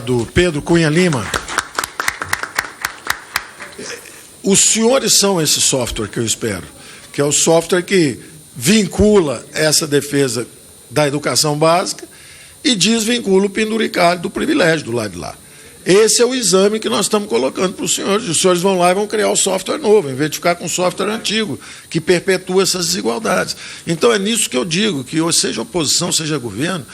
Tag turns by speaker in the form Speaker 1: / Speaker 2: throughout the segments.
Speaker 1: Do Pedro Cunha Lima. Os senhores são esse software que eu espero, que é o software que vincula essa defesa da educação básica e desvincula o penduricalho do privilégio do lado de lá. Esse é o exame que nós estamos colocando para os senhores. Os senhores vão lá e vão criar o software novo, em vez de ficar com o software antigo, que perpetua essas desigualdades. Então, é nisso que eu digo, que seja oposição, seja governo,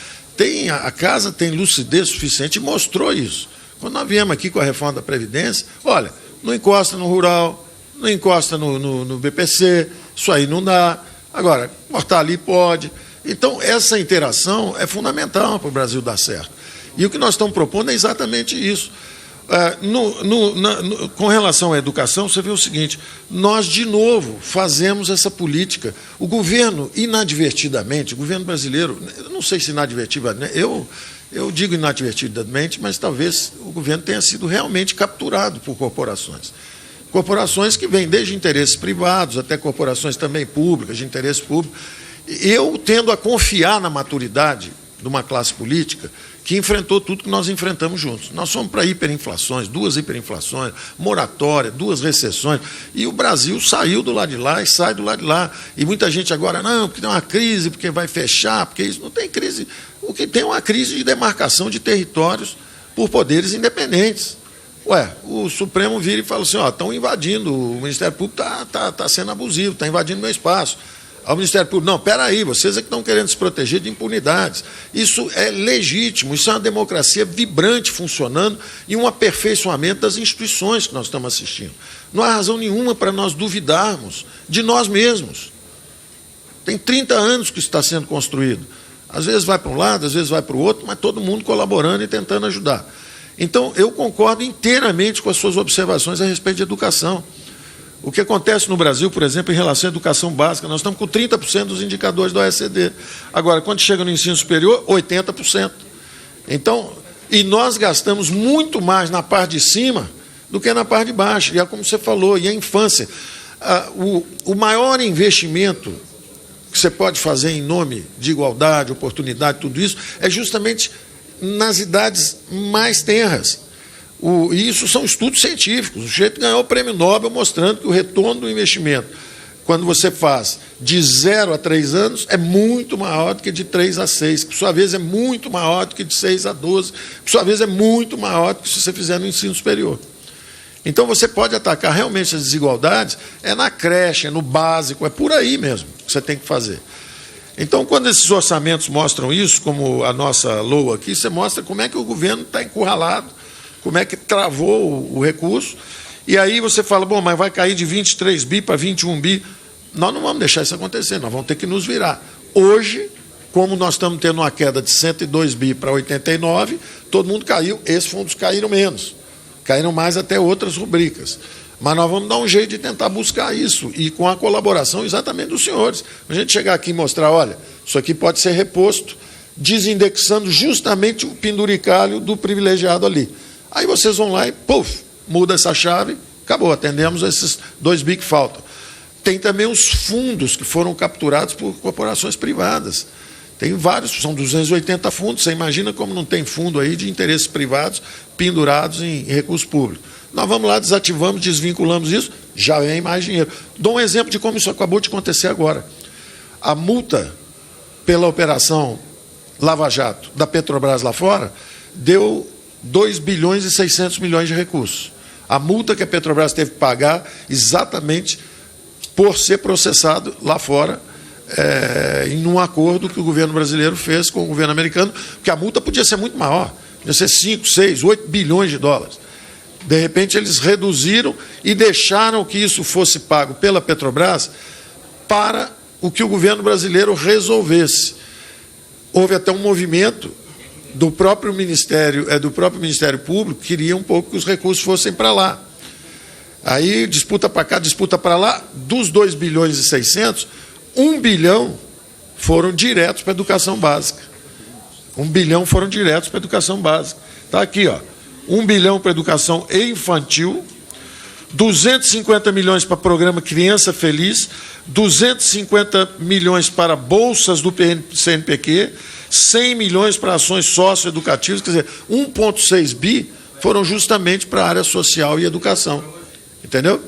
Speaker 1: a casa tem lucidez suficiente e mostrou isso. Quando nós viemos aqui com a reforma da Previdência, olha, não encosta no rural, não encosta no BPC, isso aí não dá. Agora, cortar ali pode. Então, essa interação é fundamental para o Brasil dar certo. E o que nós estamos propondo é exatamente isso. Com relação à educação, você vê o seguinte, nós, de novo, fazemos essa política. O governo, inadvertidamente, o governo brasileiro, eu não sei se inadvertidamente, eu digo inadvertidamente, mas talvez o governo tenha sido realmente capturado por corporações. Corporações que vêm desde interesses privados até corporações também públicas, de interesse público. Eu tendo a confiar na maturidade de uma classe política que enfrentou tudo que nós enfrentamos juntos. Nós fomos para hiperinflações, 2 hiperinflações, moratória, 2 recessões, e o Brasil saiu do lado de lá e sai do lado de lá. E muita gente agora, não, porque tem uma crise, porque vai fechar, porque isso não tem crise. O que tem é uma crise de demarcação de territórios por poderes independentes. O Supremo vira e fala assim, estão invadindo, o Ministério Público está sendo abusivo, está invadindo meu espaço. Ao Ministério Público, não, peraí, vocês é que estão querendo se proteger de impunidades. Isso é legítimo, isso é uma democracia vibrante funcionando e um aperfeiçoamento das instituições que nós estamos assistindo. Não há razão nenhuma para nós duvidarmos de nós mesmos. Tem 30 anos que isso está sendo construído. Às vezes vai para um lado, às vezes vai para o outro, mas todo mundo colaborando e tentando ajudar. Então, eu concordo inteiramente com as suas observações a respeito de educação. O que acontece no Brasil, por exemplo, em relação à educação básica, nós estamos com 30% dos indicadores do OECD. Agora, quando chega no ensino superior, 80%. Então, e nós gastamos muito mais na parte de cima do que na parte de baixo. E é como você falou, e a infância. O maior investimento que você pode fazer em nome de igualdade, oportunidade, tudo isso, é justamente nas idades mais tenras. E isso são estudos científicos. O sujeito ganhou o prêmio Nobel mostrando que o retorno do investimento, quando você faz de 0 a 3 anos, é muito maior do que de 3 a 6, que, por sua vez, é muito maior do que de 6 a 12, por sua vez, é muito maior do que se você fizer no ensino superior. Então, você pode atacar realmente as desigualdades, é na creche, é no básico, é por aí mesmo que você tem que fazer. Então, quando esses orçamentos mostram isso, como a nossa LOA aqui, você mostra como é que o governo está encurralado, como é que travou o recurso, e aí você fala, bom, mas vai cair de 23 bi para 21 bi. Nós não vamos deixar isso acontecer, nós vamos ter que nos virar. Hoje, como nós estamos tendo uma queda de 102 bi para 89, todo mundo caiu, esses fundos caíram menos, caíram mais até outras rubricas. Mas nós vamos dar um jeito de tentar buscar isso, e com a colaboração exatamente dos senhores. A gente chegar aqui e mostrar, olha, isso aqui pode ser reposto, desindexando justamente o penduricalho do privilegiado ali. Aí vocês vão lá e, puf, muda essa chave, acabou, atendemos esses 2 bi que faltam. Tem também os fundos que foram capturados por corporações privadas. Tem vários, são 280 fundos, você imagina como não tem fundo aí de interesses privados pendurados em recursos públicos. Nós vamos lá, desativamos, desvinculamos isso, já vem mais dinheiro. Dou um exemplo de como isso acabou de acontecer agora. A multa pela operação Lava Jato da Petrobras lá fora deu 2 bilhões e 600 milhões de recursos. A multa que a Petrobras teve que pagar exatamente por ser processado lá fora, em um acordo que o governo brasileiro fez com o governo americano, porque a multa podia ser muito maior, podia ser 5, 6, 8 bilhões de dólares. De repente, eles reduziram e deixaram que isso fosse pago pela Petrobras para o que o governo brasileiro resolvesse. Houve até um movimento do próprio Ministério Público, que queria um pouco que os recursos fossem para lá. Aí, disputa para cá, disputa para lá, dos 2 bilhões e 600, 1 bilhão foram diretos para a educação básica. 1 bilhão foram diretos para a educação básica. Está aqui, 1 bilhão para a educação infantil, 250 milhões para o programa Criança Feliz, 250 milhões para bolsas do CNPq, 100 milhões para ações socioeducativas, quer dizer, 1,6 bi foram justamente para a área social e educação. Entendeu?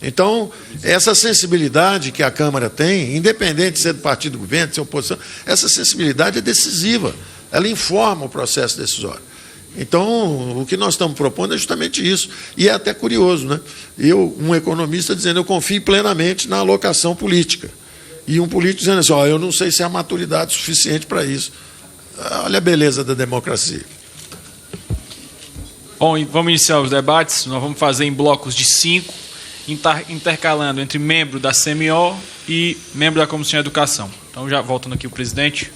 Speaker 1: Então, essa sensibilidade que a Câmara tem, independente de ser do partido do governo, de ser oposição, essa sensibilidade é decisiva. Ela informa o processo decisório. Então, o que nós estamos propondo é justamente isso. E é até curioso, né? Eu, um economista, dizendo eu confio plenamente na alocação política. E um político dizendo assim, eu não sei se há maturidade suficiente para isso. Olha a beleza da democracia.
Speaker 2: Bom, vamos iniciar os debates. Nós vamos fazer em blocos de 5, intercalando entre membro da CMO e membro da Comissão de Educação. Então, já voltando aqui o presidente.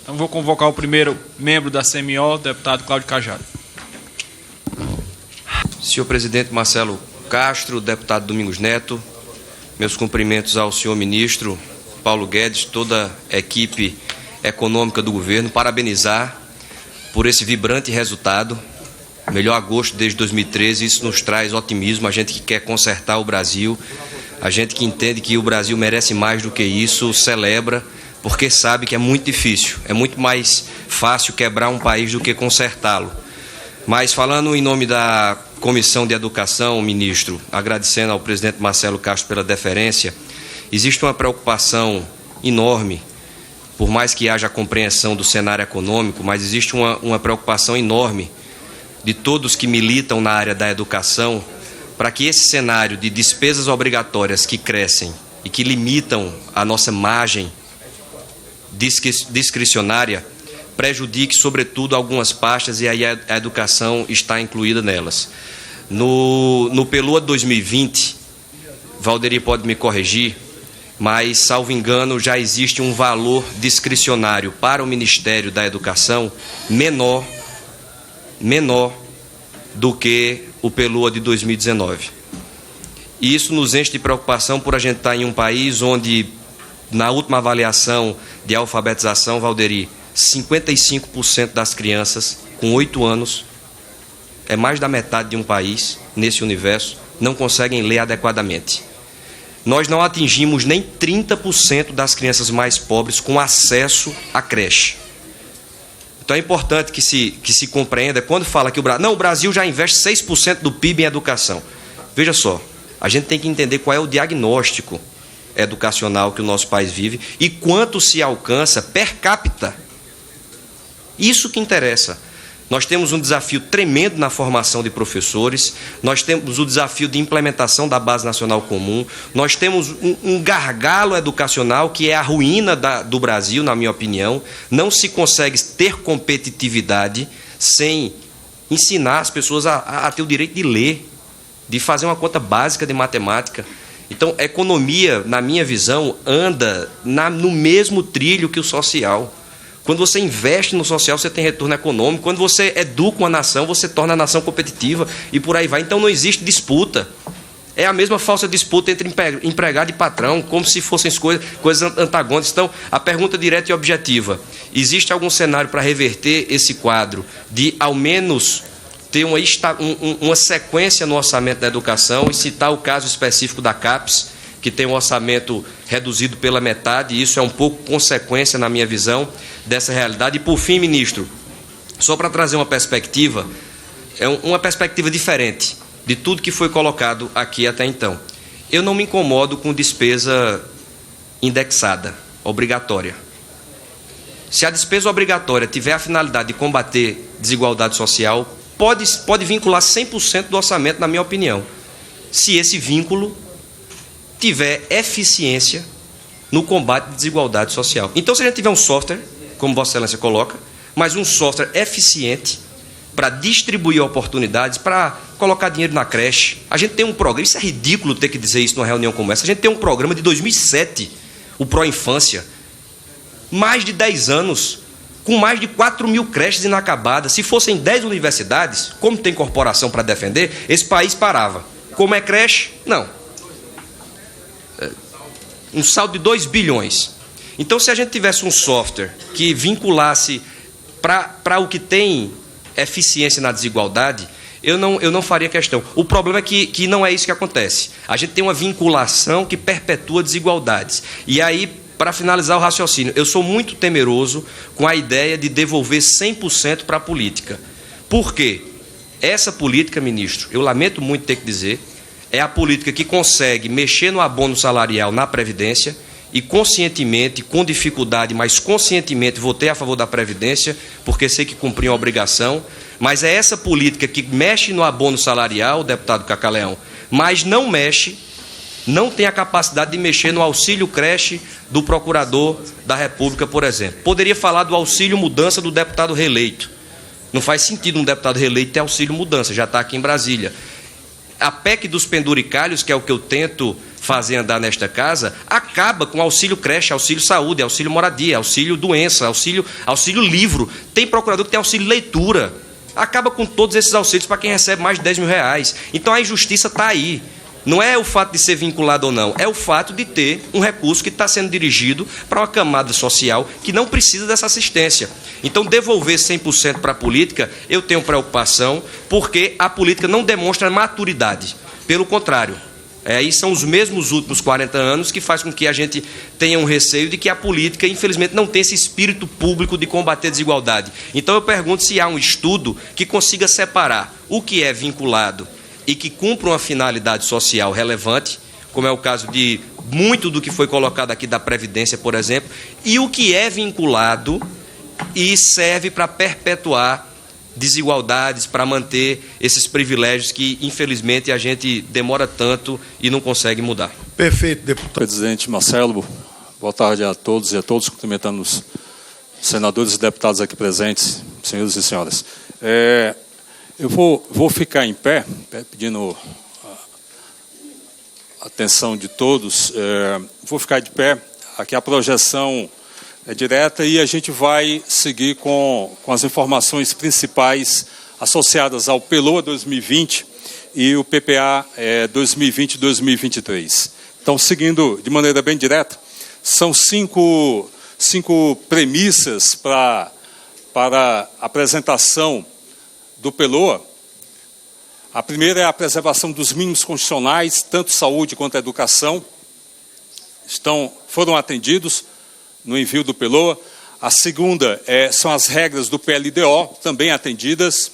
Speaker 2: Então, vou convocar o primeiro membro da CMO, deputado Cláudio Cajado.
Speaker 3: Senhor presidente Marcelo Castro, deputado Domingos Neto, meus cumprimentos ao senhor ministro Paulo Guedes, toda a equipe econômica do governo, parabenizar por esse vibrante resultado, melhor agosto desde 2013, isso nos traz otimismo, a gente que quer consertar o Brasil, a gente que entende que o Brasil merece mais do que isso, celebra, porque sabe que é muito difícil, é muito mais fácil quebrar um país do que consertá-lo. Mas falando em nome da Comissão de Educação, ministro, agradecendo ao presidente Marcelo Castro pela deferência, existe uma preocupação enorme, por mais que haja compreensão do cenário econômico, mas existe uma preocupação enorme de todos que militam na área da educação, para que esse cenário de despesas obrigatórias que crescem e que limitam a nossa margem discricionária prejudique, sobretudo, algumas pastas, e aí a educação está incluída nelas. No PELOA 2020, Valderi pode me corrigir, mas, salvo engano, já existe um valor discricionário para o Ministério da Educação menor do que o PELOA de 2019. E isso nos enche de preocupação por a gente estar em um país onde, na última avaliação de alfabetização, Valderi, 55% das crianças com 8 anos, é mais da metade de um país, nesse universo, não conseguem ler adequadamente. Nós não atingimos nem 30% das crianças mais pobres com acesso à creche. Então é importante que se compreenda, quando fala que o Brasil já investe 6% do PIB em educação. Veja só, a gente tem que entender qual é o diagnóstico educacional que o nosso país vive e quanto se alcança per capita. Isso que interessa. Nós temos um desafio tremendo na formação de professores, nós temos o desafio de implementação da Base Nacional Comum, nós temos um gargalo educacional que é a ruína do Brasil, na minha opinião. Não se consegue ter competitividade sem ensinar as pessoas a ter o direito de ler, de fazer uma conta básica de matemática. Então, a economia, na minha visão, anda no mesmo trilho que o social. Quando você investe no social, você tem retorno econômico. Quando você educa uma nação, você torna a nação competitiva e por aí vai. Então, não existe disputa. É a mesma falsa disputa entre empregado e patrão, como se fossem coisas antagônicas. Então, a pergunta direta e objetiva: existe algum cenário para reverter esse quadro de, ao menos, ter uma sequência no orçamento da educação, e citar o caso específico da CAPES, que tem um orçamento reduzido pela metade, e isso é um pouco consequência, na minha visão, dessa realidade. E, por fim, ministro, só para trazer uma perspectiva diferente de tudo que foi colocado aqui até então. Eu não me incomodo com despesa indexada, obrigatória. Se a despesa obrigatória tiver a finalidade de combater desigualdade social, pode vincular 100% do orçamento, na minha opinião, se esse vínculo tiver eficiência no combate à desigualdade social. Então, se a gente tiver um software, como Vossa Excelência coloca, mas um software eficiente para distribuir oportunidades, para colocar dinheiro na creche. A gente tem um programa, isso é ridículo ter que dizer isso numa reunião como essa, a gente tem um programa de 2007, o Pró-Infância, mais de 10 anos, com mais de 4 mil creches inacabadas. Se fossem 10 universidades, como tem corporação para defender, esse país parava. Como é creche? Não. Um saldo de 2 bilhões. Então, se a gente tivesse um software que vinculasse para o que tem eficiência na desigualdade, eu não faria questão. O problema é que não é isso que acontece. A gente tem uma vinculação que perpetua desigualdades. E aí, para finalizar o raciocínio, eu sou muito temeroso com a ideia de devolver 100% para a política. Por quê? Essa política, ministro, eu lamento muito ter que dizer, é a política que consegue mexer no abono salarial na Previdência e conscientemente, com dificuldade, mas conscientemente votei a favor da Previdência, porque sei que cumpri uma obrigação, mas é essa política que mexe no abono salarial, deputado Cacá-Leão, mas não mexe, não tem a capacidade de mexer no auxílio creche do procurador da República, por exemplo. Poderia falar do auxílio mudança do deputado reeleito. Não faz sentido um deputado reeleito ter auxílio mudança, já está aqui em Brasília. A PEC dos penduricalhos, que é o que eu tento fazer andar nesta casa, acaba com auxílio creche, auxílio saúde, auxílio moradia, auxílio doença, auxílio livro. Tem procurador que tem auxílio leitura. Acaba com todos esses auxílios para quem recebe mais de 10 mil reais. Então a injustiça está aí. Não é o fato de ser vinculado ou não, é o fato de ter um recurso que está sendo dirigido para uma camada social que não precisa dessa assistência. Então, devolver 100% para a política, eu tenho preocupação, porque a política não demonstra maturidade. Pelo contrário, aí são os mesmos últimos 40 anos que faz com que a gente tenha um receio de que a política, infelizmente, não tem esse espírito público de combater a desigualdade. Então, eu pergunto se há um estudo que consiga separar o que é vinculado e que cumpra uma finalidade social relevante, como é o caso de muito do que foi colocado aqui da Previdência, por exemplo, e o que é vinculado e serve para perpetuar desigualdades, para manter esses privilégios que, infelizmente, a gente demora tanto e não consegue mudar.
Speaker 1: Perfeito, deputado.
Speaker 4: Presidente Marcelo, boa tarde a todos e a todos, cumprimentando os senadores e deputados aqui presentes, senhores e senhoras. Eu vou ficar em pé, pedindo a atenção de todos. Vou ficar de pé, aqui a projeção é direta e a gente vai seguir com as informações principais associadas ao PELOA 2020 e o PPA 2020-2023. Então, seguindo de maneira bem direta, são cinco premissas para a apresentação do PELOA. A primeira é a preservação dos mínimos constitucionais, tanto saúde quanto educação, foram atendidos no envio do PELOA. A segunda são as regras do PLDO, também atendidas,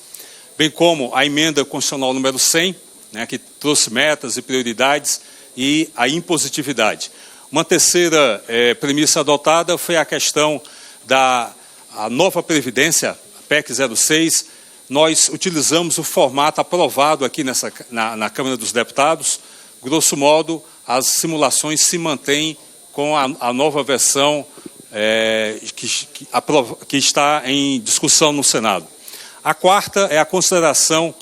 Speaker 4: bem como a emenda constitucional número 100, né, que trouxe metas e prioridades, e a impositividade. Uma terceira premissa adotada foi a questão da nova Previdência, a PEC 06. Nós utilizamos o formato aprovado aqui na Câmara dos Deputados. Grosso modo, as simulações se mantêm com a nova versão que está em discussão no Senado. A quarta é a consideração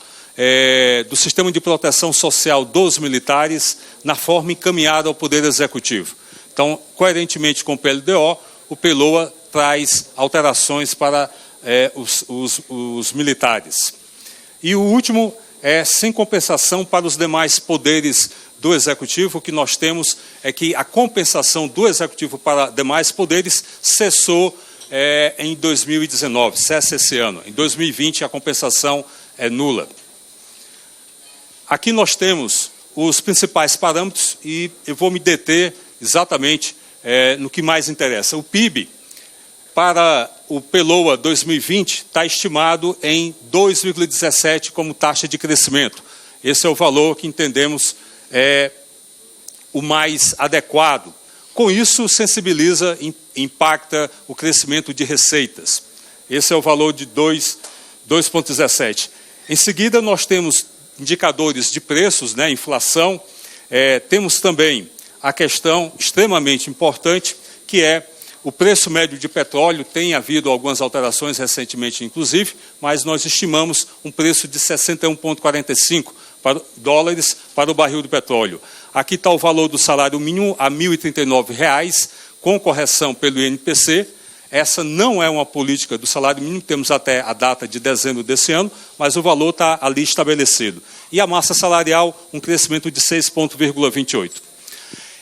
Speaker 4: do sistema de proteção social dos militares na forma encaminhada ao Poder Executivo. Então, coerentemente com o PLDO, o PELOA traz alterações para os militares. E o último é sem compensação para os demais poderes do Executivo. O que nós temos é que a compensação do Executivo para demais poderes cessou em 2019, cessa esse ano. Em 2020 a compensação é nula. Aqui nós temos os principais parâmetros e eu vou me deter exatamente no que mais interessa. O PIB para o PELOA 2020 está estimado em 2,17 como taxa de crescimento. Esse é o valor que entendemos o mais adequado. Com isso, sensibiliza e impacta o crescimento de receitas. Esse é o valor de 2,17. Em seguida, nós temos indicadores de preços, né, inflação. Temos também a questão extremamente importante, que é o preço médio de petróleo. Tem havido algumas alterações recentemente, inclusive, mas nós estimamos um preço de 61,45 dólares para o barril de petróleo. Aqui está o valor do salário mínimo a R$ 1.039, com correção pelo INPC. Essa não é uma política do salário mínimo, temos até a data de dezembro desse ano, mas o valor está ali estabelecido. E a massa salarial, um crescimento de 6,28.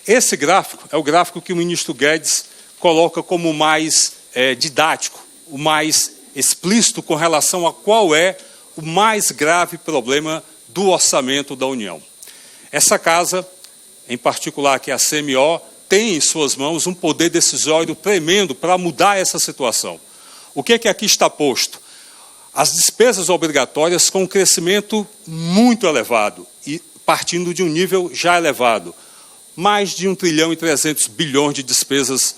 Speaker 4: Esse gráfico é o gráfico que o ministro Guedes coloca como o mais didático, o mais explícito com relação a qual é o mais grave problema do orçamento da União. Essa casa, em particular que é a CMO, tem em suas mãos um poder decisório tremendo para mudar essa situação. O que é que aqui está posto? As despesas obrigatórias com um crescimento muito elevado e partindo de um nível já elevado. Mais de 1,3 trilhão de despesas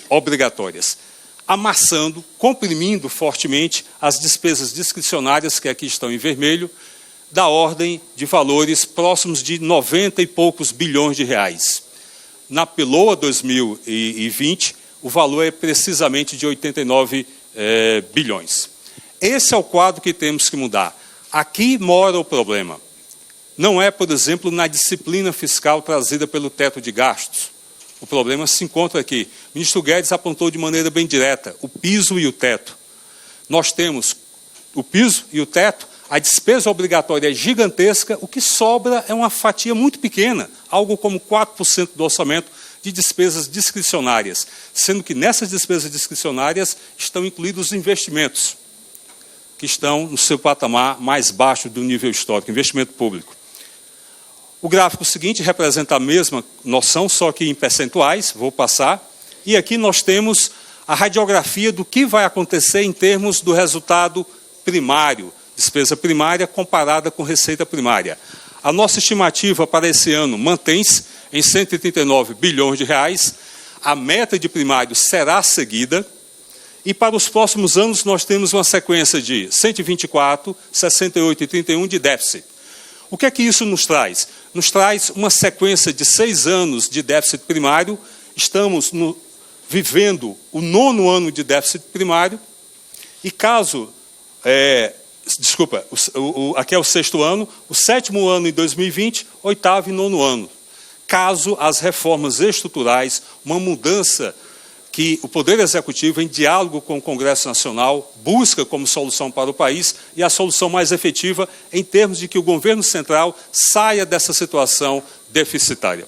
Speaker 4: obrigatórias. Amassando, comprimindo fortemente as despesas discricionárias, que aqui estão em vermelho, da ordem de valores próximos de 90 e poucos bilhões de reais. Na PELOA 2020, o valor é precisamente de 89 bilhões. Esse é o quadro que temos que mudar. Aqui mora o problema. Não é, por exemplo, na disciplina fiscal trazida pelo teto de gastos. O problema se encontra aqui. O ministro Guedes apontou de maneira bem direta o piso e o teto. Nós temos o piso e o teto, a despesa obrigatória é gigantesca, o que sobra é uma fatia muito pequena, algo como 4% do orçamento de despesas discricionárias, sendo que nessas despesas discricionárias estão incluídos os investimentos, que estão no seu patamar mais baixo do nível histórico, investimento público. O gráfico seguinte representa a mesma noção, só que em percentuais, vou passar, e aqui nós temos a radiografia do que vai acontecer em termos do resultado primário, despesa primária comparada com receita primária. A nossa estimativa para esse ano mantém-se em 139 bilhões de reais, a meta de primário será seguida, e para os próximos anos nós temos uma sequência de 124, 68 e 31 de déficit. O que é que isso nos traz? Nos traz uma sequência de 6 anos de déficit primário, estamos vivendo o 9º ano de déficit primário, e caso, aqui é o 6º ano, o 7º ano em 2020, 8º e 9º ano. Caso as reformas estruturais, uma mudança que o Poder Executivo, em diálogo com o Congresso Nacional, busca como solução para o país e a solução mais efetiva em termos de que o governo central saia dessa situação deficitária.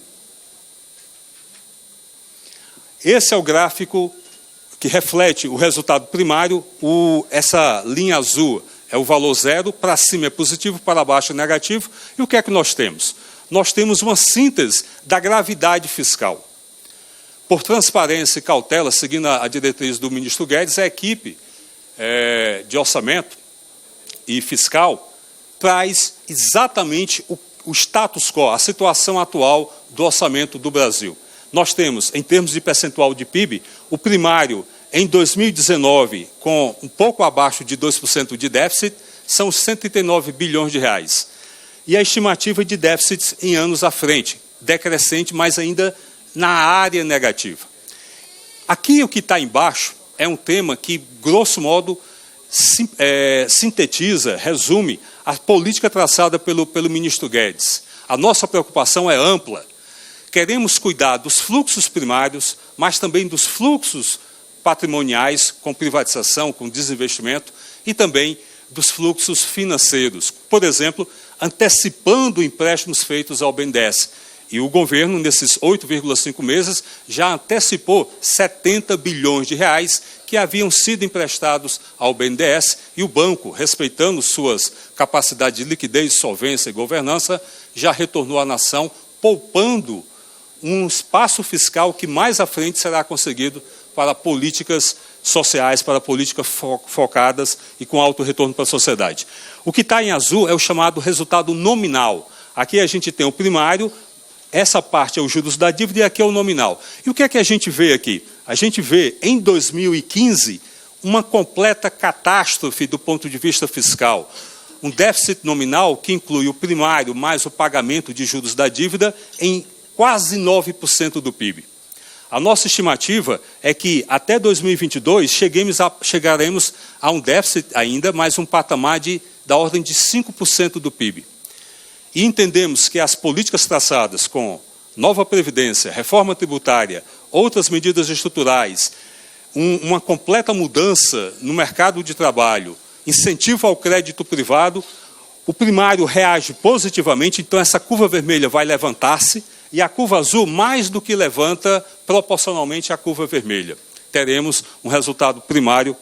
Speaker 4: Esse é o gráfico que reflete o resultado primário. Essa linha azul é o valor zero, para cima é positivo, para baixo é negativo. E o que é que nós temos? Nós temos uma síntese da gravidade fiscal. Por transparência e cautela, seguindo a diretriz do ministro Guedes, a equipe de orçamento e fiscal traz exatamente o status quo, a situação atual do orçamento do Brasil. Nós temos, em termos de percentual de PIB, o primário em 2019, com um pouco abaixo de 2% de déficit, são 139 bilhões de reais. E a estimativa de déficits em anos à frente, decrescente, mas ainda na área negativa. Aqui o que está embaixo é um tema que, grosso modo, sintetiza, resume a política traçada pelo ministro Guedes. A nossa preocupação é ampla. Queremos cuidar dos fluxos primários, mas também dos fluxos patrimoniais, com privatização, com desinvestimento, e também dos fluxos financeiros. Por exemplo, antecipando empréstimos feitos ao BNDES. E o governo, nesses 8,5 meses, já antecipou 70 bilhões de reais que haviam sido emprestados ao BNDES, e o banco, respeitando suas capacidades de liquidez, solvência e governança, já retornou à nação, poupando um espaço fiscal que mais à frente será conseguido para políticas sociais, para políticas focadas e com alto retorno para a sociedade. O que está em azul é o chamado resultado nominal. Aqui a gente tem o primário, essa parte é os juros da dívida e aqui é o nominal. E o que é que a gente vê aqui? A gente vê, em 2015, uma completa catástrofe do ponto de vista fiscal. Um déficit nominal que inclui o primário mais o pagamento de juros da dívida em quase 9% do PIB. A nossa estimativa é que, até 2022, chegaremos a um déficit ainda, mais um patamar da ordem de 5% do PIB. E entendemos que as políticas traçadas com nova previdência, reforma tributária, outras medidas estruturais, uma completa mudança no mercado de trabalho, incentivo ao crédito privado, o primário reage positivamente, então essa curva vermelha vai levantar-se, e a curva azul mais do que levanta proporcionalmente à curva vermelha. Teremos um resultado primário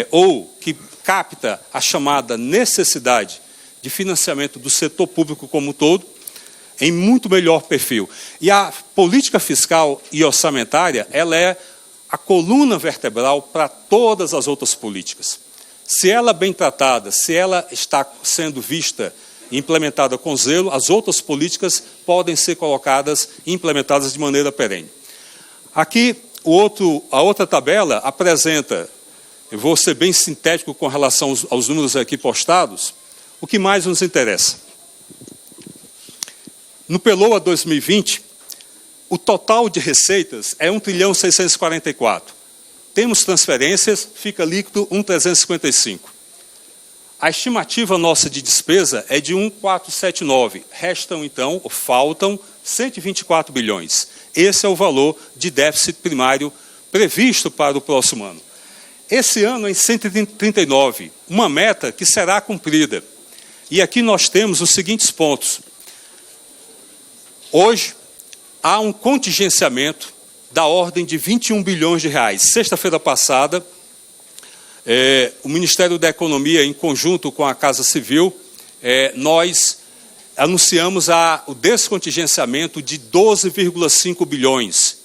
Speaker 4: ou que capta a chamada necessidade de financiamento do setor público como um todo, em muito melhor perfil. E a política fiscal e orçamentária, ela é a coluna vertebral para todas as outras políticas. Se ela é bem tratada, se ela está sendo vista e implementada com zelo, as outras políticas podem ser colocadas e implementadas de maneira perene. Aqui, a outra tabela apresenta, eu vou ser bem sintético com relação aos números aqui postados, o que mais nos interessa. No PELOA 2020, o total de receitas é 1.644 trilhão. Temos transferências, fica líquido 1.355. A estimativa nossa de despesa é de 1.479. Restam, então, ou faltam 124 bilhões. Esse é o valor de déficit primário previsto para o próximo ano. Esse ano é em 139, uma meta que será cumprida. E aqui nós temos os seguintes pontos. Hoje, há um contingenciamento da ordem de 21 bilhões de reais. Sexta-feira passada, o Ministério da Economia, em conjunto com a Casa Civil, nós anunciamos o descontingenciamento de 12,5 bilhões,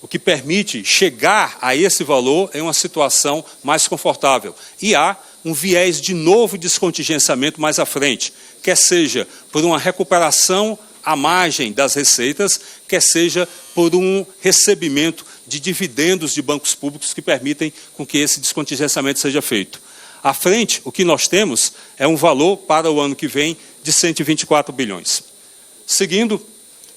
Speaker 4: o que permite chegar a esse valor em uma situação mais confortável. E há um viés de novo descontingenciamento mais à frente, quer seja por uma recuperação à margem das receitas, quer seja por um recebimento de dividendos de bancos públicos que permitem com que esse descontingenciamento seja feito. À frente, o que nós temos é um valor para o ano que vem de 124 bilhões. Seguindo,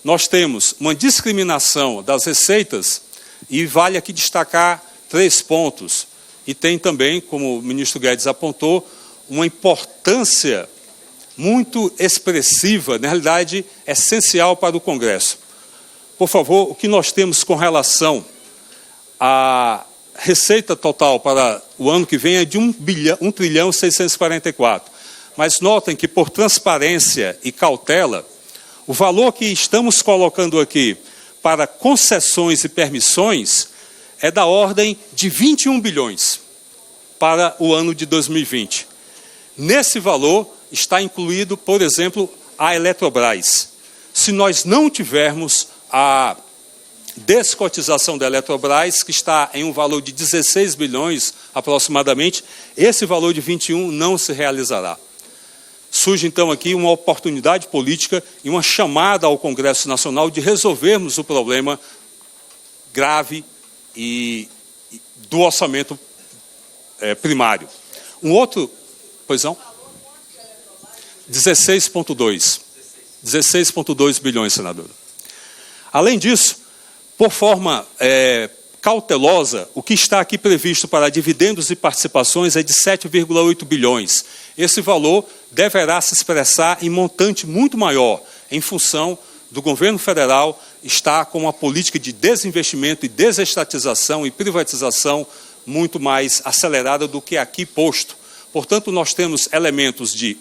Speaker 4: nós temos uma discriminação das receitas e vale aqui destacar 3 pontos. E tem também, como o ministro Guedes apontou, uma importância muito expressiva, na realidade, essencial para o Congresso. Por favor, o que nós temos com relação à receita total para o ano que vem é de 1.644 trilhão. Mas notem que, por transparência e cautela, o valor que estamos colocando aqui para concessões e permissões é da ordem de 21 bilhões para o ano de 2020. Nesse valor está incluído, por exemplo, a Eletrobras. Se nós não tivermos a descotização da Eletrobras, que está em um valor de 16 bilhões aproximadamente, esse valor de 21 não se realizará. Surge, então, aqui uma oportunidade política e uma chamada ao Congresso Nacional de resolvermos o problema grave do orçamento primário. Um outro... Pois não? 16,2 bilhões, senador. Além disso, por forma cautelosa, o que está aqui previsto para dividendos e participações é de 7,8 bilhões. Esse valor deverá se expressar em montante muito maior, em função do governo federal estar com uma política de desinvestimento e desestatização e privatização muito mais acelerada do que aqui posto. Portanto, nós temos elementos de,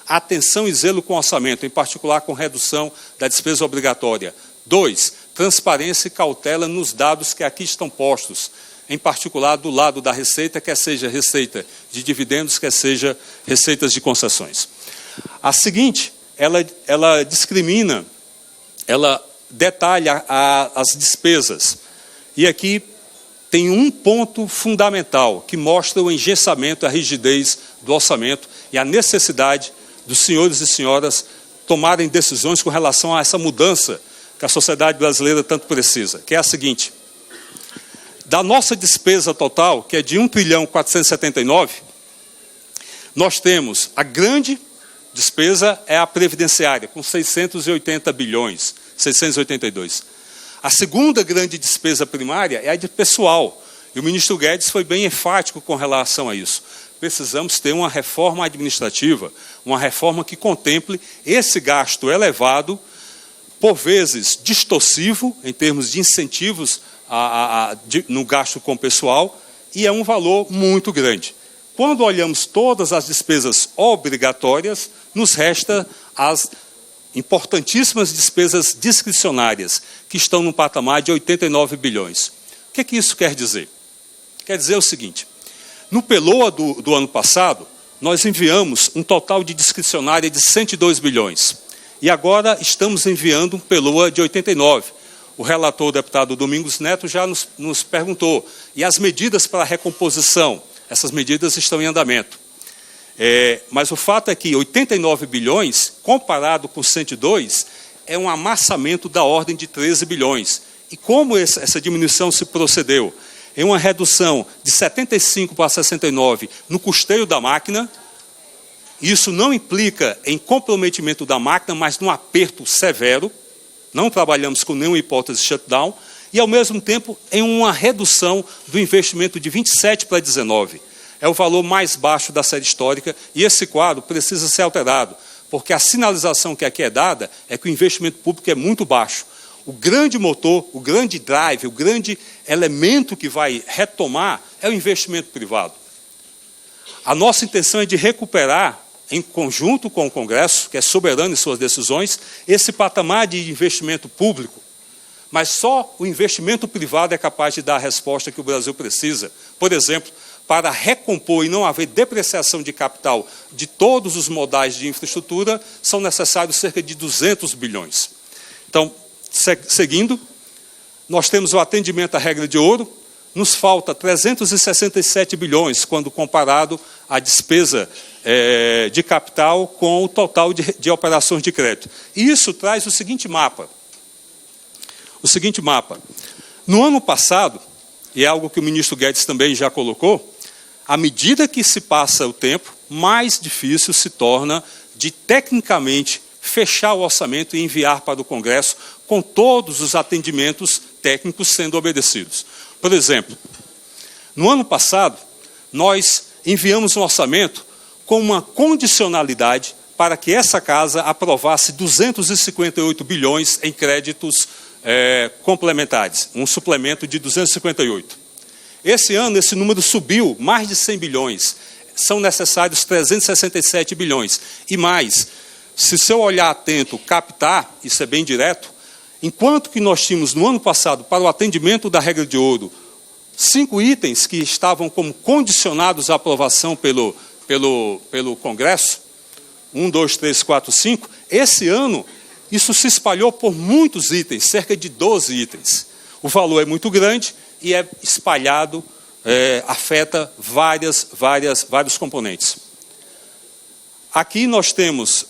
Speaker 4: atenção e zelo com o orçamento, em particular com redução da despesa obrigatória. 2, transparência e cautela nos dados que aqui estão postos, em particular do lado da receita, quer seja receita de dividendos, quer seja receitas de concessões. A seguinte, ela discrimina, ela detalha as despesas. E aqui tem um ponto fundamental que mostra o engessamento, a rigidez do orçamento e a necessidade dos senhores e senhoras tomarem decisões com relação a essa mudança que a sociedade brasileira tanto precisa, que é a seguinte: da nossa despesa total, que é de 1.479 trilhão, nós temos a grande despesa é a previdenciária, com 680 bilhões, 682. A segunda grande despesa primária é a de pessoal, e o ministro Guedes foi bem enfático com relação a isso. Precisamos ter uma reforma administrativa, uma reforma que contemple esse gasto elevado, por vezes distorsivo, em termos de incentivos no gasto com pessoal, e é um valor muito grande. Quando olhamos todas as despesas obrigatórias, nos resta as importantíssimas despesas discricionárias, que estão no patamar de 89 bilhões. O que isso quer dizer? Quer dizer o seguinte: no PELOA do ano passado, nós enviamos um total de discricionária de 102 bilhões. E agora estamos enviando um PELOA de 89. O relator, o deputado Domingos Neto, já nos perguntou. E as medidas para a recomposição? Essas medidas estão em andamento. Mas o fato é que 89 bilhões, comparado com 102, é um amassamento da ordem de 13 bilhões. E como essa diminuição se procedeu? Em uma redução de 75 para 69 no custeio da máquina. Isso não implica em comprometimento da máquina, mas num aperto severo. Não trabalhamos com nenhuma hipótese de shutdown. E, ao mesmo tempo, em uma redução do investimento de 27 para 19. É o valor mais baixo da série histórica e esse quadro precisa ser alterado, porque a sinalização que aqui é dada é que o investimento público é muito baixo. O grande motor, o grande drive, o grande elemento que vai retomar é o investimento privado. A nossa intenção é de recuperar, em conjunto com o Congresso, que é soberano em suas decisões, esse patamar de investimento público. Mas só o investimento privado é capaz de dar a resposta que o Brasil precisa. Por exemplo, para recompor e não haver depreciação de capital de todos os modais de infraestrutura, são necessários cerca de 200 bilhões. Então, seguindo, nós temos o atendimento à regra de ouro, nos falta 367 bilhões, quando comparado à despesa de capital com o total de operações de crédito. E isso traz o seguinte mapa. No ano passado, e é algo que o ministro Guedes também já colocou, à medida que se passa o tempo, mais difícil se torna de, tecnicamente, fechar o orçamento e enviar para o Congresso com todos os atendimentos técnicos sendo obedecidos. Por exemplo, no ano passado, nós enviamos um orçamento com uma condicionalidade para que essa casa aprovasse 258 bilhões em créditos complementares, um suplemento de 258. Esse ano, esse número subiu mais de 100 bilhões. São necessários 367 bilhões. E mais, se seu olhar atento captar, isso é bem direto, enquanto que nós tínhamos no ano passado, para o atendimento da regra de ouro, 5 itens que estavam como condicionados à aprovação pelo Congresso, 1, 2, 3, 4, 5, esse ano isso se espalhou por muitos itens, cerca de 12 itens. O valor é muito grande e é espalhado, afeta vários componentes. Aqui nós temos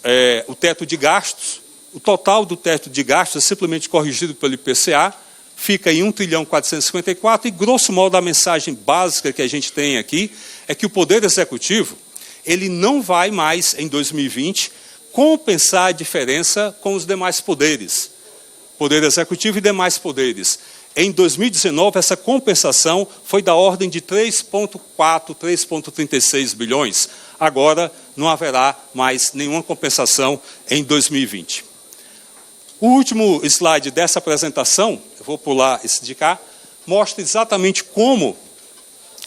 Speaker 4: o teto de gastos. O total do teto de gastos é simplesmente corrigido pelo IPCA, fica em 1.454 trilhão, e grosso modo a mensagem básica que a gente tem aqui é que o Poder Executivo ele não vai mais, em 2020, compensar a diferença com os demais poderes. Poder Executivo e demais poderes. Em 2019, essa compensação foi da ordem de 3,4, 3,36 bilhões. Agora, não haverá mais nenhuma compensação em 2020. O último slide dessa apresentação, eu vou pular esse de cá, mostra exatamente como,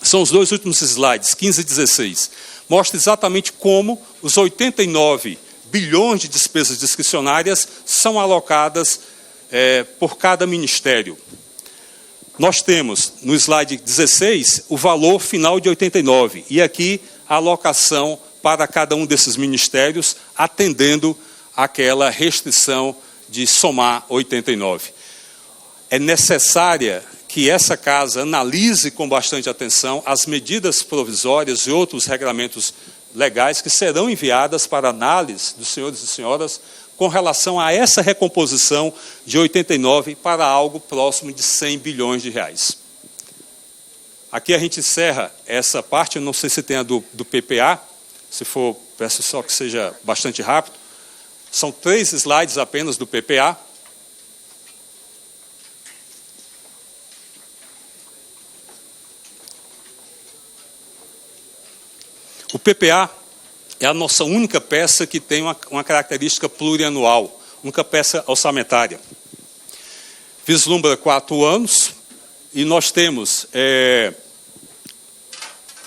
Speaker 4: são os dois últimos slides, 15 e 16, mostra exatamente como os 89 bilhões de despesas discricionárias são alocadas por cada ministério. Nós temos, no slide 16, o valor final de 89, e aqui a alocação para cada um desses ministérios, atendendo àquela restrição de somar 89. É necessária que essa casa analise com bastante atenção as medidas provisórias e outros regramentos legais que serão enviadas para análise dos senhores e senhoras com relação a essa recomposição de 89 para algo próximo de 100 bilhões de reais. Aqui a gente encerra essa parte, eu não sei se tem a do PPA, se for, peço só que seja bastante rápido. São 3 slides apenas do PPA. O PPA é a nossa única peça que tem uma característica plurianual, única peça orçamentária. Vislumbra 4 anos e nós temos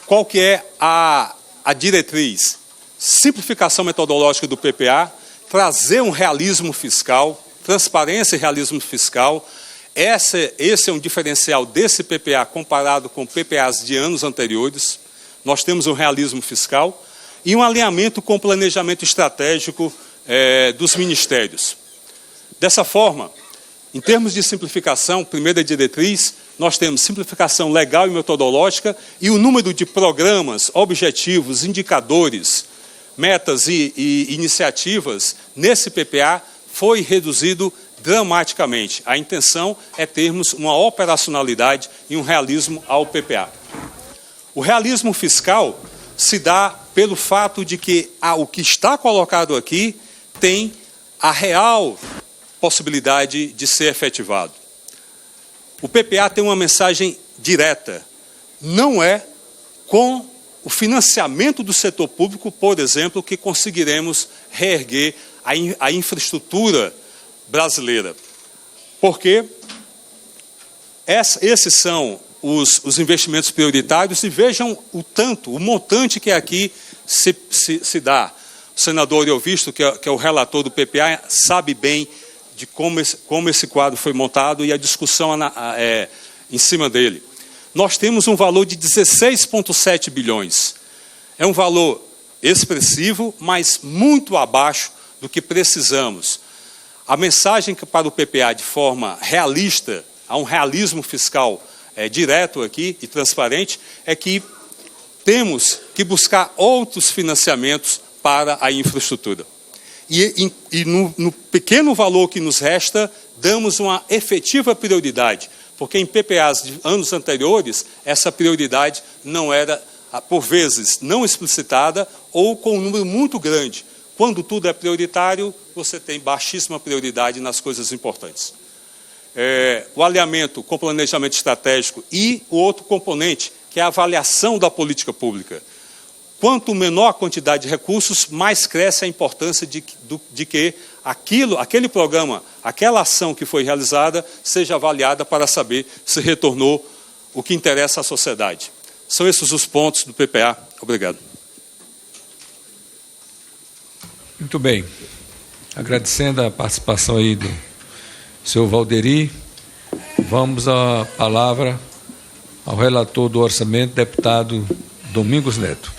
Speaker 4: qual que é a diretriz? Simplificação metodológica do PPA, trazer um realismo fiscal, transparência e realismo fiscal. Esse é um diferencial desse PPA comparado com PPAs de anos anteriores. Nós temos um realismo fiscal e um alinhamento com o planejamento estratégico dos ministérios. Dessa forma, em termos de simplificação, primeira diretriz, nós temos simplificação legal e metodológica e o número de programas, objetivos, indicadores, metas e iniciativas nesse PPA foi reduzido dramaticamente. A intenção é termos uma operacionalidade e um realismo ao PPA. O realismo fiscal se dá pelo fato de que o que está colocado aqui tem a real possibilidade de ser efetivado. O PPA tem uma mensagem direta. Não é com o financiamento do setor público, por exemplo, que conseguiremos reerguer a infraestrutura brasileira. Porque esses são os investimentos prioritários e vejam o montante que aqui se dá. O senador Euvisto, que é o relator do PPA, sabe bem de como esse quadro foi montado e a discussão em cima dele. Nós temos um valor de 16,7 bilhões. É um valor expressivo, mas muito abaixo do que precisamos. A mensagem para o PPA de forma realista, há um realismo fiscal direto aqui e transparente, é que temos que buscar outros financiamentos para a infraestrutura. E no pequeno valor que nos resta, damos uma efetiva prioridade, porque em PPAs de anos anteriores, essa prioridade não era, por vezes, não explicitada ou com um número muito grande. Quando tudo é prioritário, você tem baixíssima prioridade nas coisas importantes. O alinhamento com planejamento estratégico e o outro componente, que é a avaliação da política pública. Quanto menor a quantidade de recursos, mais cresce a importância de que aquele programa, aquela ação que foi realizada, seja avaliada para saber se retornou o que interessa à sociedade. São esses os pontos do PPA. Obrigado.
Speaker 5: Muito bem. Agradecendo a participação aí do senhor Valderi, vamos à palavra ao relator do orçamento, deputado Domingos Neto.